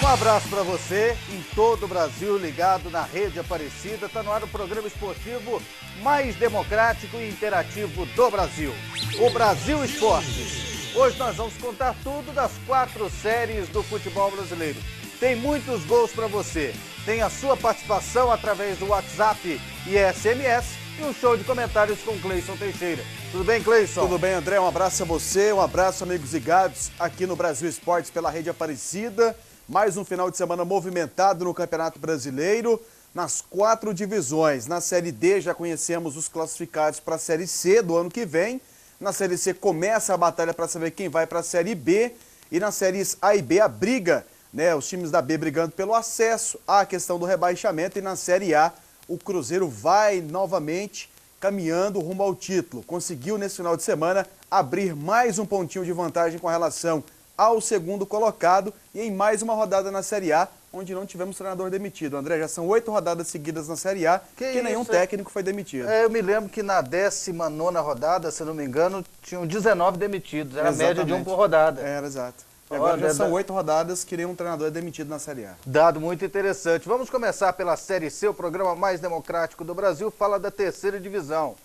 abraço para você em todo o Brasil, ligado na Rede Aparecida. Está no ar o programa esportivo mais democrático e interativo do Brasil, o Brasil Esportes. Hoje nós vamos contar tudo das 4 séries do futebol brasileiro. Tem muitos gols para você, tem a sua participação através do WhatsApp e SMS e um show de comentários com Cleison Teixeira. Tudo bem, Cleison? Tudo bem, André. Um abraço a você, um abraço, amigos ligados aqui no Brasil Esportes pela Rede Aparecida. Mais um final de semana movimentado no Campeonato Brasileiro, nas 4 divisões. Na Série D já conhecemos os classificados para a Série C do ano que vem. Na Série C começa a batalha para saber quem vai para a Série B. E nas séries A e B a briga, né? Os times da B brigando pelo acesso, há a questão do rebaixamento. E na Série A o Cruzeiro vai novamente caminhando rumo ao título. Conseguiu nesse final de semana abrir mais um pontinho de vantagem com relação ao segundo colocado e em mais uma rodada na Série A, onde não tivemos treinador demitido. André, já são 8 rodadas seguidas na Série A que nenhum técnico foi demitido. Eu me lembro que na 19ª rodada, se não me engano, tinham 19 demitidos. Era a média de um por rodada. Era, exato. E agora já são 8 rodadas que nenhum treinador é demitido na Série A. Dado muito interessante. Vamos começar pela Série C, o programa mais democrático do Brasil, fala da 3ª divisão.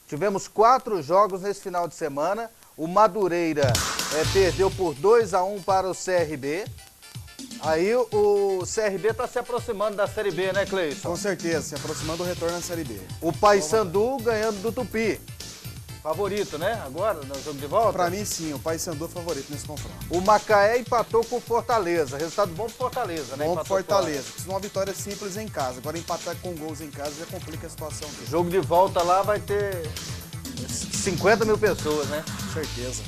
Tivemos 4 jogos nesse final de semana. O Madureira perdeu por 2-1 para o CRB. Aí o CRB está se aproximando da Série B, né, Cleison? Com certeza, se aproximando do retorno na Série B. O Paysandu ganhando do Tupi. Favorito, né? Agora, no jogo de volta? Para mim, sim. O Paysandu é favorito nesse confronto. O Macaé empatou com o Fortaleza. Resultado bom pro Fortaleza, né? Bom pro Fortaleza. Precisa de uma vitória simples em casa. Agora, empatar com gols em casa já complica a situação dele. Jogo de volta lá vai ter 50 mil pessoas, né? Com certeza.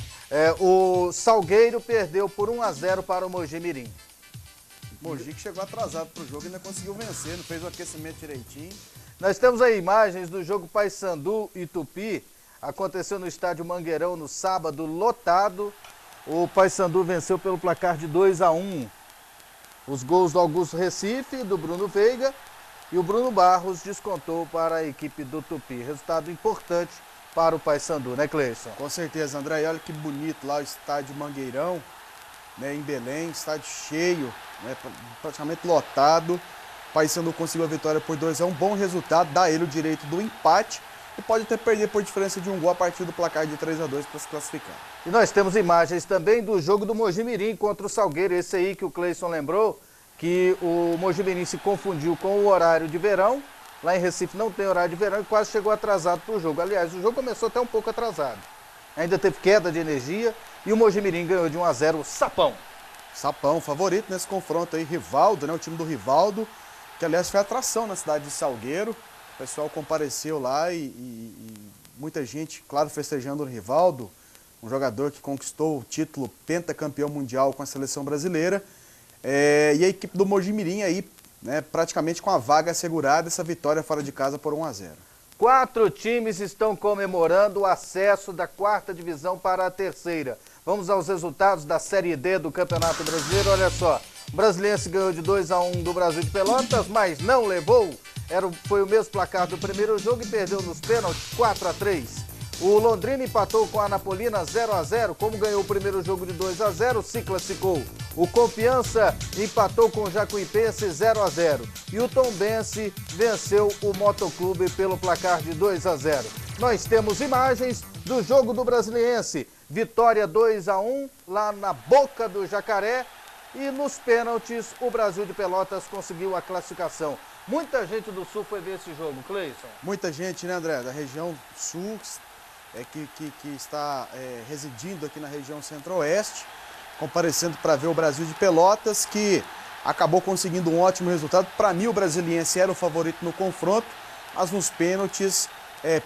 O Salgueiro perdeu por 1-0 para o Mogi Mirim. Mogi que chegou atrasado pro jogo e ainda conseguiu vencer, não fez o aquecimento direitinho. Nós temos aí imagens do jogo Paysandu e Tupi. Aconteceu no estádio Mangueirão no sábado, lotado. O Paysandu venceu pelo placar de 2-1. Os gols do Augusto Recife e do Bruno Veiga. E o Bruno Barros descontou para a equipe do Tupi. Resultado importante para o Paysandu, né, Cleison? Com certeza, André. E olha que bonito lá o estádio Mangueirão, né, em Belém, estádio cheio, né, praticamente lotado. O Paysandu conseguiu a vitória por 2-1, bom resultado, dá ele o direito do empate e pode até perder por diferença de um gol a partir do placar de 3-2 para se classificar. E nós temos imagens também do jogo do Mogi Mirim contra o Salgueiro, esse aí que o Cleison lembrou, que o Mogi Mirim se confundiu com o horário de verão. Lá em Recife não tem horário de verão e quase chegou atrasado para o jogo. Aliás, o jogo começou até um pouco atrasado. Ainda teve queda de energia e o Mogi Mirim ganhou de 1-0 Sapão. Sapão, favorito nesse confronto aí, Rivaldo, né? O time do Rivaldo, que aliás foi atração na cidade de Salgueiro. O pessoal compareceu lá e muita gente, claro, festejando o Rivaldo, um jogador que conquistou o título pentacampeão mundial com a seleção brasileira. E a equipe do Mogi Mirim aí, né, praticamente com a vaga assegurada, essa vitória fora de casa por 1-0. 4 times estão comemorando o acesso da 4ª divisão para a 3ª. Vamos aos resultados da Série D do Campeonato Brasileiro. Olha só, o Brasiliense ganhou de 2-1 do Brasil de Pelotas, mas não levou. Foi o mesmo placar do primeiro jogo e perdeu nos pênaltis 4-3. O Londrina empatou com a Anapolina 0-0, como ganhou o primeiro jogo de 2-0, se classificou. O Confiança empatou com o Jacuipense 0-0 e o Tombense venceu o Motoclube pelo placar de 2-0. Nós temos imagens do jogo do Brasiliense, vitória 2-1 lá na Boca do Jacaré e nos pênaltis o Brasil de Pelotas conseguiu a classificação. Muita gente do Sul foi ver esse jogo, Cleison. Muita gente, né, André, da região Sul, que está residindo aqui na região Centro-Oeste, comparecendo para ver o Brasil de Pelotas, que acabou conseguindo um ótimo resultado. Para mim, o Brasiliense era o favorito no confronto, mas nos pênaltis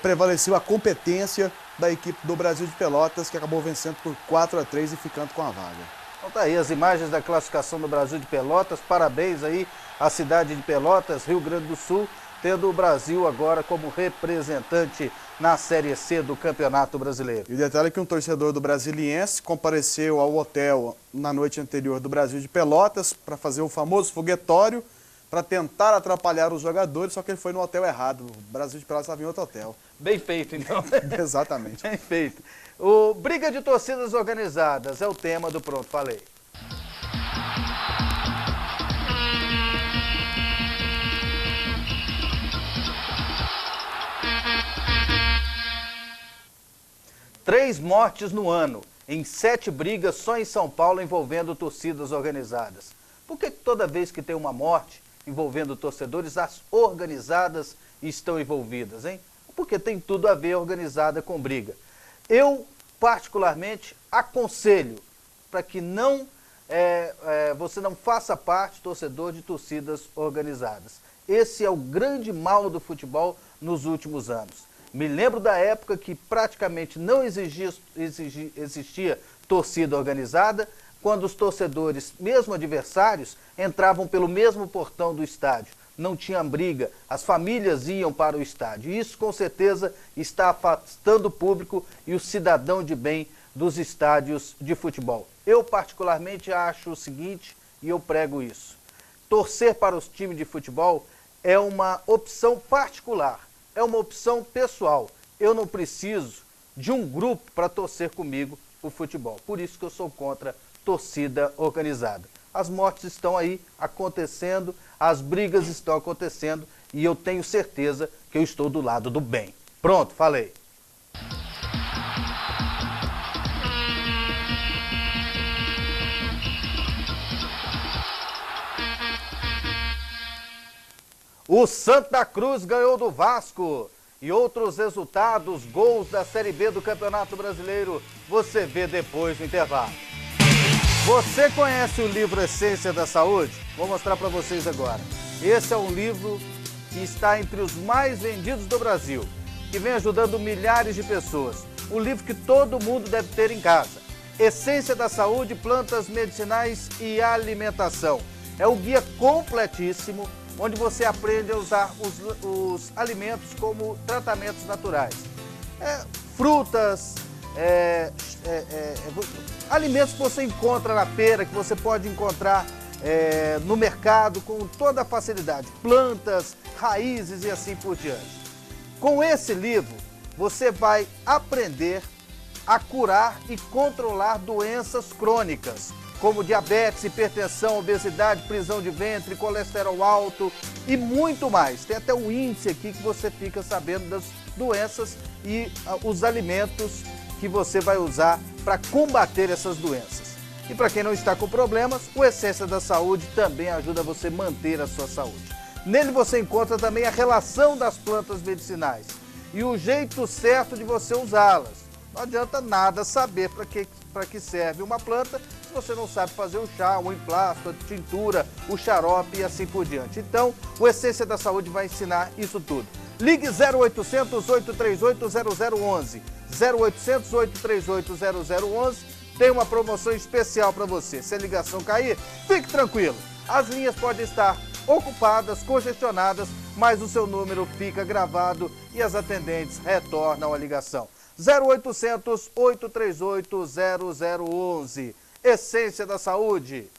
prevaleceu a competência da equipe do Brasil de Pelotas, que acabou vencendo por 4-3 e ficando com a vaga. Então tá aí as imagens da classificação do Brasil de Pelotas. Parabéns aí à cidade de Pelotas, Rio Grande do Sul, tendo o Brasil agora como representante na Série C do Campeonato Brasileiro. E o detalhe é que um torcedor do Brasiliense compareceu ao hotel na noite anterior do Brasil de Pelotas para fazer o famoso foguetório, para tentar atrapalhar os jogadores, só que ele foi no hotel errado. O Brasil de Pelotas estava em outro hotel. Bem feito, então. Exatamente. Bem feito. O Briga de Torcidas Organizadas é o tema do Pronto Falei. 3 mortes no ano, em 7 brigas só em São Paulo envolvendo torcidas organizadas. Por que toda vez que tem uma morte envolvendo torcedores, as organizadas estão envolvidas, hein? Porque tem tudo a ver organizada com briga. Eu, particularmente, aconselho para que você não faça parte, torcedor, de torcidas organizadas. Esse é o grande mal do futebol nos últimos anos. Me lembro da época que praticamente não existia torcida organizada, quando os torcedores, mesmo adversários, entravam pelo mesmo portão do estádio. Não tinha briga, as famílias iam para o estádio. Isso, com certeza, está afastando o público e o cidadão de bem dos estádios de futebol. Eu, particularmente, acho o seguinte, e eu prego isso: torcer para os times de futebol é uma opção particular, é uma opção pessoal. Eu não preciso de um grupo para torcer comigo o futebol. Por isso que eu sou contra torcida organizada. As mortes estão aí acontecendo, as brigas estão acontecendo e eu tenho certeza que eu estou do lado do bem. Pronto, falei. O Santa Cruz ganhou do Vasco. E outros resultados, gols da Série B do Campeonato Brasileiro, você vê depois do intervalo. Você conhece o livro Essência da Saúde? Vou mostrar para vocês agora. Esse é um livro que está entre os mais vendidos do Brasil, que vem ajudando milhares de pessoas. Um livro que todo mundo deve ter em casa. Essência da Saúde, Plantas Medicinais e Alimentação. É o guia completíssimo, onde você aprende a usar os alimentos como tratamentos naturais. Frutas, alimentos que você encontra na feira, que você pode encontrar no mercado com toda a facilidade. Plantas, raízes e assim por diante. Com esse livro, você vai aprender a curar e controlar doenças crônicas, como diabetes, hipertensão, obesidade, prisão de ventre, colesterol alto e muito mais. Tem até um índice aqui que você fica sabendo das doenças e os alimentos que você vai usar para combater essas doenças. E para quem não está com problemas, o Essência da Saúde também ajuda você a manter a sua saúde. Nele você encontra também a relação das plantas medicinais e o jeito certo de você usá-las. Não adianta nada saber para que serve uma planta se você não sabe fazer o chá, o emplasto, a tintura, o xarope e assim por diante. Então, o Essência da Saúde vai ensinar isso tudo. Ligue 0800 838 0011. 0800 838 0011. Tem uma promoção especial para você. Se a ligação cair, fique tranquilo. As linhas podem estar ocupadas, congestionadas, mas o seu número fica gravado e as atendentes retornam a ligação. 0800 838 0011. Essência da Saúde,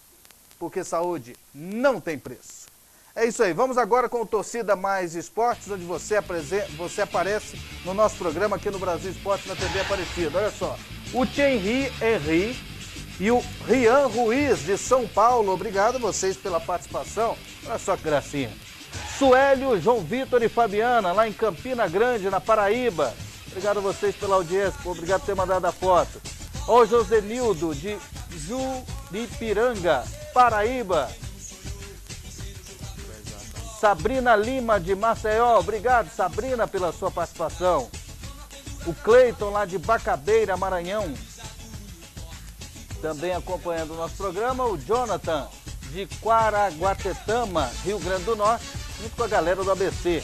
porque saúde não tem preço. É isso aí, vamos agora com o Torcida Mais Esportes, onde você aparece no nosso programa aqui no Brasil Esportes na TV Aparecida. Olha só, o Thierry Henry e o Rian Ruiz de São Paulo, obrigado a vocês pela participação. Olha só que gracinha. Suélio, João Vitor e Fabiana, lá em Campina Grande, na Paraíba. Obrigado a vocês pela audiência, obrigado por ter mandado a foto. Ó, Josenildo, de Juripiranga, Paraíba. Sabrina Lima, de Maceió, obrigado, Sabrina, pela sua participação. O Cleiton, lá de Bacabeira, Maranhão, também acompanhando o nosso programa. O Jonathan, de Quaraguatetama, Rio Grande do Norte, junto com a galera do ABC.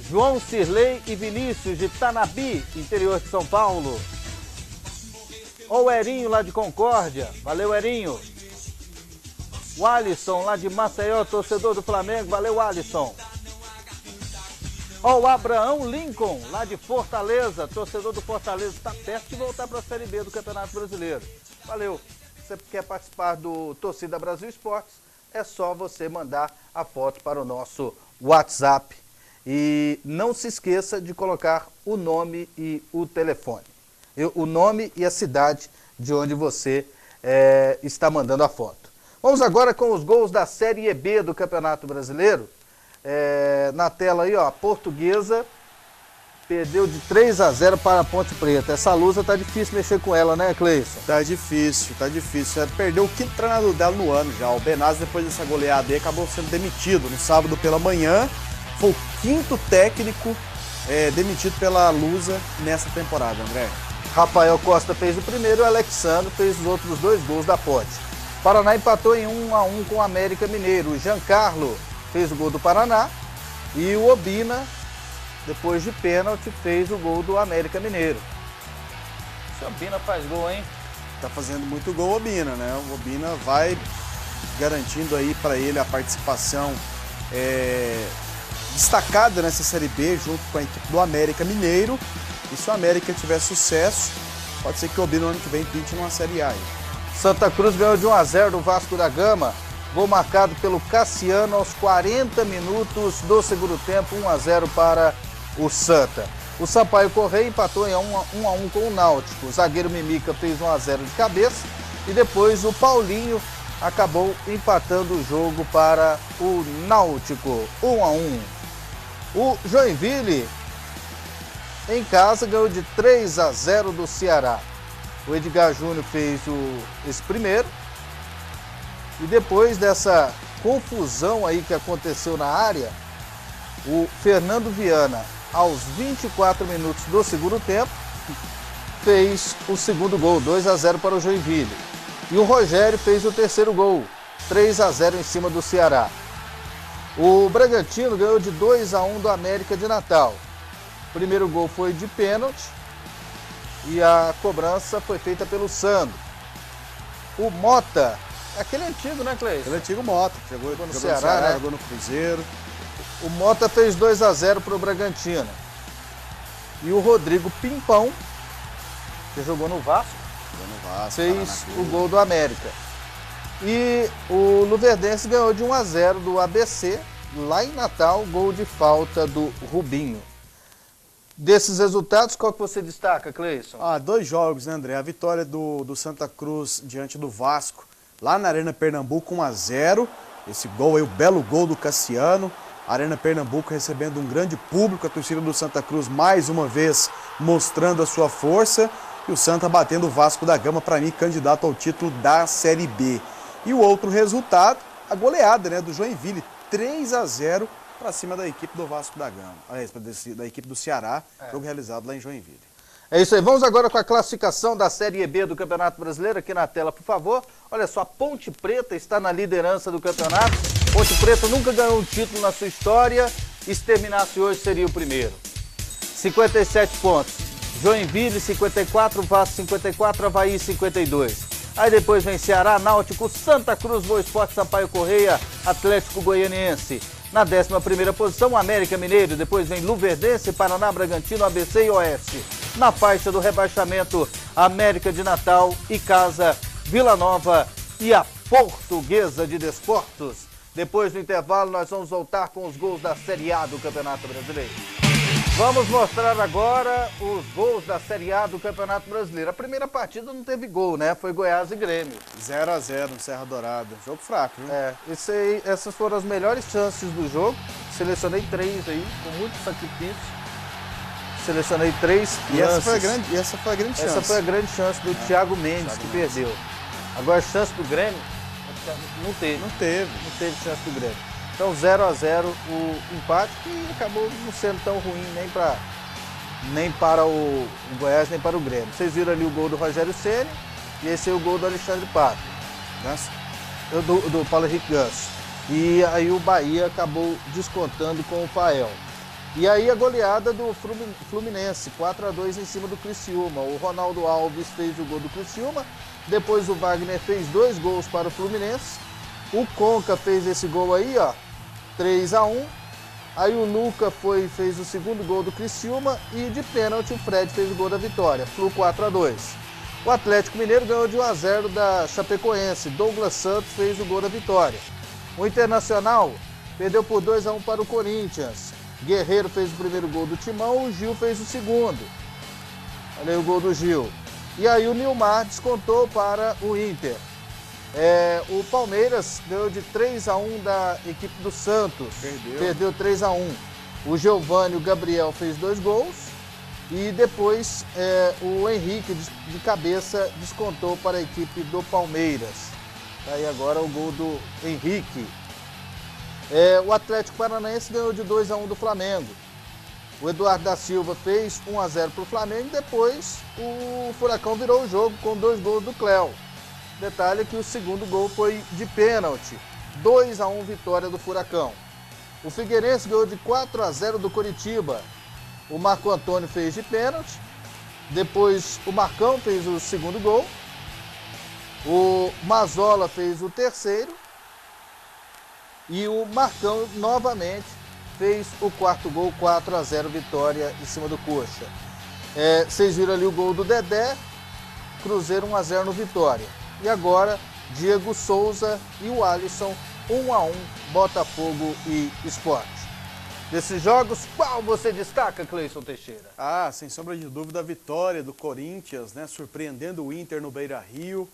João Cirlei e Vinícius, de Tanabi, interior de São Paulo. Ó, o Erinho, lá de Concórdia. Valeu, Erinho. O Alisson, lá de Maceió, torcedor do Flamengo. Valeu, Alisson. Ó, o Abraão Lincoln, lá de Fortaleza, torcedor do Fortaleza. Está perto de voltar para a Série B do Campeonato Brasileiro. Valeu. Você quer participar do Torcida Brasil Esportes, é só você mandar a foto para o nosso WhatsApp. E não se esqueça de colocar o nome e o telefone. O nome e a cidade de onde você está mandando a foto. Vamos agora com os gols da Série B do Campeonato Brasileiro. Na tela aí, ó, a Portuguesa perdeu de 3-0 para a Ponte Preta. Essa Lusa tá difícil mexer com ela, né, Cleison? Tá difícil, tá difícil. Ela perdeu o quinto treinador dela no ano já. O Benaz, depois dessa goleada aí, acabou sendo demitido no sábado pela manhã. Foi o quinto técnico demitido pela Lusa nessa temporada, André. Rafael Costa fez o primeiro e o Alexandre fez os outros 2 gols da Ponte. Paraná empatou em 1-1 com o América Mineiro. O Giancarlo fez o gol do Paraná e o Obina, depois de pênalti, fez o gol do América Mineiro. Esse Obina faz gol, hein? Tá fazendo muito gol o Obina, né? O Obina vai garantindo aí para ele a participação destacada nessa Série B, junto com a equipe do América Mineiro. E se o América tiver sucesso, pode ser que o Obina no ano que vem pinte numa Série A aí. Santa Cruz ganhou de 1-0 do Vasco da Gama. Gol marcado pelo Cassiano aos 40 minutos do segundo tempo, 1-0 para o Santa. O Sampaio Correia empatou em 1-1 com o Náutico. O zagueiro Mimica fez 1-0 de cabeça e depois o Paulinho acabou empatando o jogo para o Náutico, 1-1. O Joinville, em casa, ganhou de 3-0 do Ceará. O Edgar Júnior fez esse primeiro. E depois dessa confusão aí que aconteceu na área, o Fernando Viana, aos 24 minutos do segundo tempo, fez o segundo gol, 2-0 para o Joinville. E o Rogério fez o terceiro gol, 3-0 em cima do Ceará. O Bragantino ganhou de 2-1 do América de Natal. O primeiro gol foi de pênalti e a cobrança foi feita pelo Sandro. O Mota, aquele antigo, né, Cleison? Aquele antigo Mota, que jogou no Ceará, né? Jogou no Cruzeiro. O Mota fez 2-0 para o Bragantino. E o Rodrigo Pimpão, que jogou no Vasco, fez o gol do América. E o Luverdense ganhou de 1-0 do ABC, lá em Natal, gol de falta do Rubinho. Desses resultados, qual que você destaca, Cleison? 2 jogos, né, André? A vitória do Santa Cruz diante do Vasco, lá na Arena Pernambuco, 1-0. Esse gol aí, o belo gol do Cassiano. Arena Pernambuco recebendo um grande público, a torcida do Santa Cruz mais uma vez mostrando a sua força. E o Santa batendo o Vasco da Gama, para mim, candidato ao título da Série B. E o outro resultado, a goleada, né, do Joinville, 3-0 para cima da equipe do Vasco da Gama. Aliás, da equipe do Ceará, jogo realizado lá em Joinville. É isso aí, vamos agora com a classificação da Série B do Campeonato Brasileiro, aqui na tela, por favor. Olha só, a Ponte Preta está na liderança do campeonato. Ponte Preta nunca ganhou um título na sua história, e se terminasse hoje seria o primeiro. 57 pontos. Joinville, 54, Vasco, 54, Avaí, 52. Aí depois vem Ceará, Náutico, Santa Cruz, Boa Esporte, Sampaio Correia, Atlético Goianiense. Na 11ª posição, América Mineiro, depois vem Luverdense, Paraná, Bragantino, ABC e Oeste. Na faixa do rebaixamento, América de Natal, Icasa, Vila Nova e a Portuguesa de Desportos. Depois do intervalo, nós vamos voltar com os gols da Série A do Campeonato Brasileiro. Vamos mostrar agora os gols da Série A do Campeonato Brasileiro. A primeira partida não teve gol, né? Foi Goiás e Grêmio. 0-0 no Serra Dourada. Jogo fraco, viu? Essas foram as melhores chances do jogo. Selecionei 3 aí, com muito sacrifício. Selecionei 3 e essa foi a grande chance. Essa foi a grande chance do Thiago Mendes, que perdeu. Agora a chance do Grêmio, não teve. Não teve chance do Grêmio. Então 0-0 o empate, que acabou não sendo tão ruim nem para o Goiás, nem para o Grêmio. Vocês viram ali o gol do Rogério Ceni e esse é o gol do Alexandre Pato. Do Paulo Henrique Ganso. E aí o Bahia acabou descontando com o Fael. E aí a goleada do Fluminense, 4-2 em cima do Criciúma. O Ronaldo Alves fez o gol do Criciúma, depois o Wagner fez 2 gols para o Fluminense. O Conca fez esse gol aí, ó, 3-1. Aí o Luca fez o segundo gol do Criciúma e de pênalti o Fred fez o gol da vitória, Flu 4-2. O Atlético Mineiro ganhou de 1-0 da Chapecoense, Douglas Santos fez o gol da vitória. O Internacional perdeu por 2-1 para o Corinthians. Guerreiro fez o primeiro gol do Timão, o Gil fez o segundo. Olha aí o gol do Gil. E aí o Nilmar descontou para o Inter. O Palmeiras ganhou de 3-1 da equipe do Santos. Perdeu 3-1. O Giovani e o Gabriel fez 2 gols. E depois o Henrique de cabeça descontou para a equipe do Palmeiras. Tá aí agora o gol do Henrique. O Atlético Paranaense ganhou de 2-1 do Flamengo. O Eduardo da Silva fez 1-0 para o Flamengo e depois o Furacão virou o jogo com 2 gols do Cléo. Detalhe que o segundo gol foi de pênalti. 2-1 vitória do Furacão. O Figueirense ganhou de 4-0 do Coritiba. O Marco Antônio fez de pênalti. Depois o Marcão fez o segundo gol. O Mazola fez o terceiro. E o Marcão novamente fez o quarto gol, 4-0 vitória em cima do Coxa. Vocês viram ali o gol do Dedé. Cruzeiro 1-0 no Vitória. E agora Diego Souza e o Alisson 1-1 Botafogo e Sport. Desses jogos, qual você destaca, Cleison Teixeira? Sem sombra de dúvida, a vitória do Corinthians, né? Surpreendendo o Inter no Beira-Rio.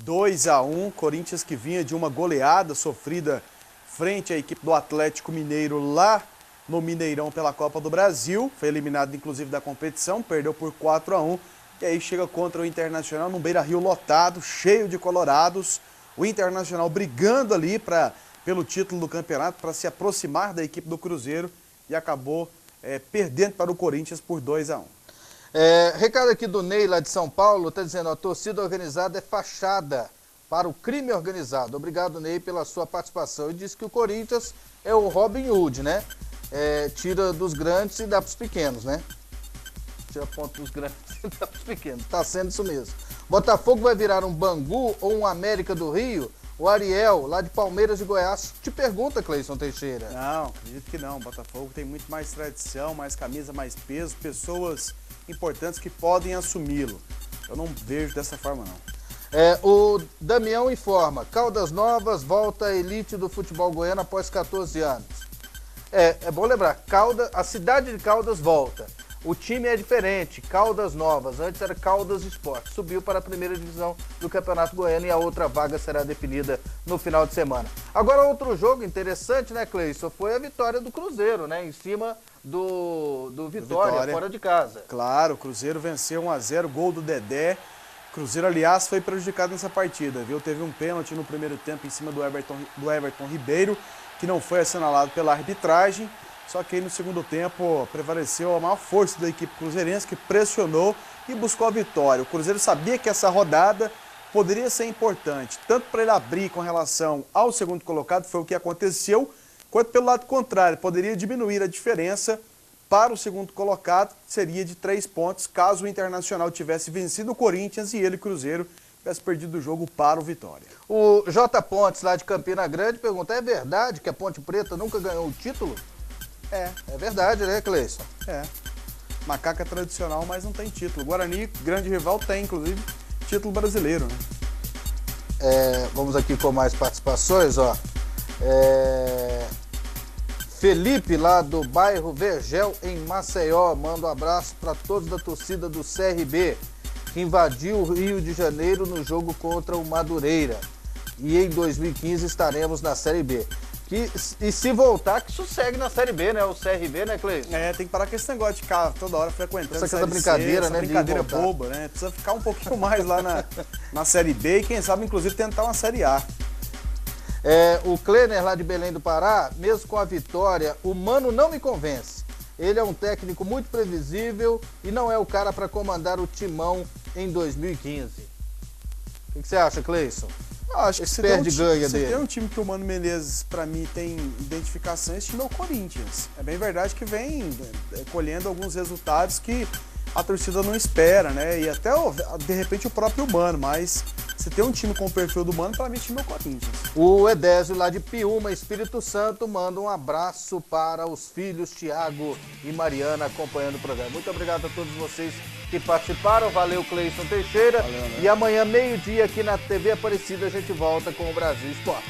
2-1, Corinthians que vinha de uma goleada sofrida frente à equipe do Atlético Mineiro lá no Mineirão pela Copa do Brasil. Foi eliminado inclusive da competição, perdeu por 4-1. E aí chega contra o Internacional no Beira-Rio lotado, cheio de colorados. O Internacional brigando ali pelo título do campeonato, para se aproximar da equipe do Cruzeiro, e acabou perdendo para o Corinthians por 2-1. Recado aqui do Ney, lá de São Paulo, está dizendo: a torcida organizada é fachada para o crime organizado. Obrigado, Ney, pela sua participação. E disse que o Corinthians é o Robin Hood, né? Tira dos grandes e dá para os pequenos, né? Tira ponto dos grandes e dá para os pequenos. Está sendo isso mesmo. Botafogo vai virar um Bangu ou um América do Rio? O Ariel, lá de Palmeiras de Goiás, te pergunta, Cleison Teixeira. Não, acredito que não. O Botafogo tem muito mais tradição, mais camisa, mais peso, pessoas importantes que podem assumi-lo. Eu não vejo dessa forma, não. O Damião informa: Caldas Novas volta à elite do futebol goiano após 14 anos. É bom lembrar, a cidade de Caldas volta. O time é diferente, Caldas Novas, antes era Caldas Esporte, subiu para a primeira divisão do Campeonato Goiano e a outra vaga será definida no final de semana. Agora, outro jogo interessante, né, Cleison, foi a vitória do Cruzeiro, né, em cima do Vitória, fora de casa. Claro, o Cruzeiro venceu 1-0, gol do Dedé. Cruzeiro, aliás, foi prejudicado nessa partida, viu? Teve um pênalti no primeiro tempo em cima do Everton Ribeiro, que não foi assinalado pela arbitragem. Só que aí no segundo tempo prevaleceu a maior força da equipe cruzeirense, que pressionou e buscou a vitória. O Cruzeiro sabia que essa rodada poderia ser importante, tanto para ele abrir com relação ao segundo colocado, foi o que aconteceu, quanto pelo lado contrário, poderia diminuir a diferença para o segundo colocado, seria de 3 pontos, caso o Internacional tivesse vencido o Corinthians e ele, Cruzeiro, tivesse perdido o jogo para o Vitória. O J. Pontes, lá de Campina Grande, pergunta: é verdade que a Ponte Preta nunca ganhou o título? É verdade, né, Cleison? Macaca tradicional, mas não tem título. Guarani, grande rival, tem, inclusive, título brasileiro, né? Vamos aqui com mais participações, ó. Felipe, lá do bairro Vergel, em Maceió, manda um abraço para todos da torcida do CRB, que invadiu o Rio de Janeiro no jogo contra o Madureira. E em 2015 estaremos na Série B. E se voltar, que sossegue na Série B, né? O CRB, né, Cleison? Tem que parar com esse negócio de ficar toda hora frequentando essa brincadeira, né? Brincadeira boba, né? Precisa ficar um pouquinho mais lá na Série B e quem sabe, inclusive, tentar uma Série A. O Kleiner, lá de Belém do Pará, mesmo com a vitória, o Mano não me convence. Ele é um técnico muito previsível e não é o cara para comandar o Timão em 2015. O que você acha, Cleison? Acho que se tem um time que o Mano Menezes, para mim, tem identificação, esse time é o Corinthians. É bem verdade que vem colhendo alguns resultados que a torcida não espera, né? E até, de repente, o próprio Mano, mas se tem um time com o perfil do Mano, para mim, o time é o Corinthians. O Edésio, lá de Piúma, Espírito Santo, manda um abraço para os filhos Tiago e Mariana acompanhando o programa. Muito obrigado a todos vocês que participaram. Valeu, Cleison Teixeira. Valeu, né? E amanhã, meio-dia, aqui na TV Aparecida, a gente volta com o Brasil Esporte.